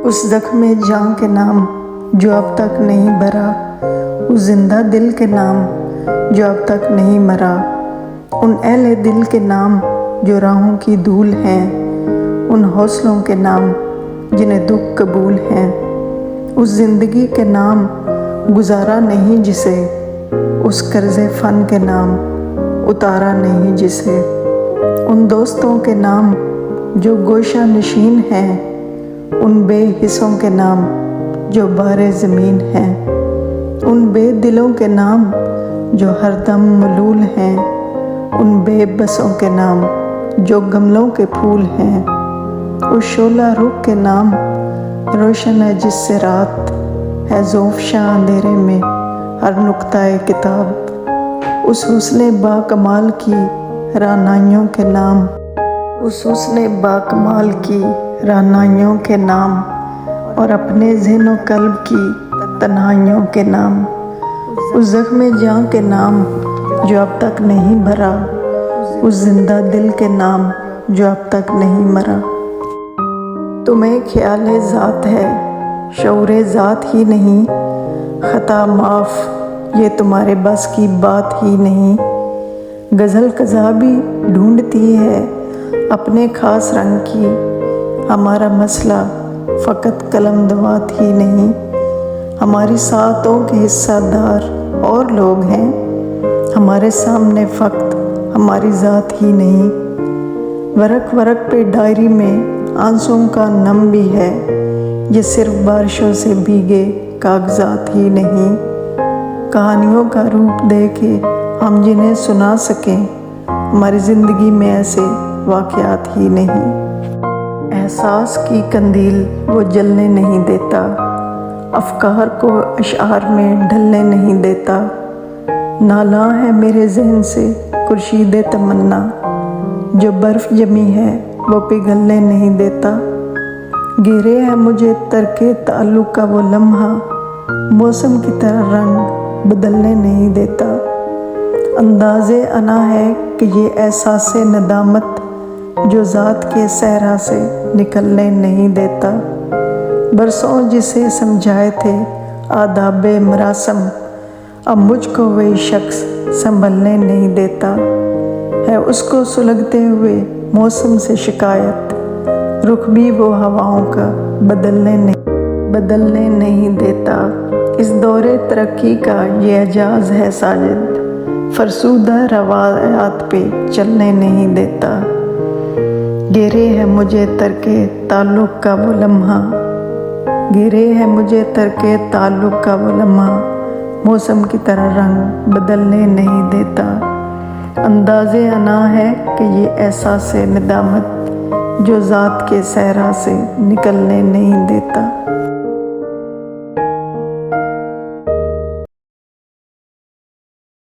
اس زخم جاں کے نام جو اب تک نہیں بھرا، اس زندہ دل کے نام جو اب تک نہیں مرا، ان اہل دل کے نام جو راہوں کی دھول ہیں، ان حوصلوں کے نام جنہیں دکھ قبول ہیں، اس زندگی کے نام گزارا نہیں جسے، اس قرض فن کے نام اتارا نہیں جسے، ان دوستوں کے نام جو گوشہ نشین ہیں، ان بے حصوں کے نام جو بار زمین ہیں، ان بے دلوں کے نام جو ہر دم ملول ہیں، ان بے بسوں کے نام جو گملوں کے پھول ہیں، اس شعلہ رخ کے نام روشن ہے جس سے رات ہے زوفشاں اندھیرے میں ہر نقطہ کتاب، اس حسن با کمال کی رعنائیوں کے نام، اس حسن با کمال کی رعنائیوں کے نام، اور اپنے ذہن و قلب کی تنہائیوں کے نام، اس زخم جاں کے نام جو اب تک نہیں بھرا، اس زندہ دل کے نام جو اب تک نہیں مرا۔ تمہیں خیال ذات ہے، شعور ذات ہی نہیں، خطا معاف یہ تمہارے بس کی بات ہی نہیں، غزل قضا بھی ڈھونڈتی ہے اپنے خاص رنگ کی، ہمارا مسئلہ فقط قلم دوات ہی نہیں، ہماری ساعتوں کے حصہ دار اور لوگ ہیں، ہمارے سامنے فقط ہماری ذات ہی نہیں، ورق ورق پہ ڈائری میں آنسوں کا نم بھی ہے، یہ صرف بارشوں سے بھیگے کاغذات ہی نہیں، کہانیوں کا روپ دے کے ہم جنہیں سنا سکیں، ہماری زندگی میں ایسے واقعات ہی نہیں، احساس کی قندیل وہ جلنے نہیں دیتا، افکار کو اشعار میں ڈھلنے نہیں دیتا، نالاں ہے میرے ذہن سے خورشید تمنا، جو برف جمی ہے وہ پگھلنے نہیں دیتا، گھیرے ہے مجھے ترک تعلق کا وہ لمحہ، موسم کی طرح رنگ بدلنے نہیں دیتا، انداز انا ہے کہ یہ احساس ندامت جو ذات کے صحرا سے نکلنے نہیں دیتا، برسوں جسے سمجھائے تھے آداب مراسم، اب مجھ کو وہی شخص سنبھلنے نہیں دیتا، ہے اس کو سلگتے ہوئے موسم سے شکایت، رخ بھی وہ ہواؤں کا بدلنے نہیں دیتا، اس دور ترقی کا یہ اعجاز ہے ساجد، فرسودہ روایات پہ چلنے نہیں دیتا، گھیرے ہے مجھے ترک تعلق کا وہ لمحہ، گھیرے ہے مجھے ترک تعلق کا وہ لمحہ، موسم کی طرح رنگ بدلنے نہیں دیتا، انداز انا ہے کہ یہ احساس ندامت جو ذات کے صحرا سے نکلنے نہیں دیتا۔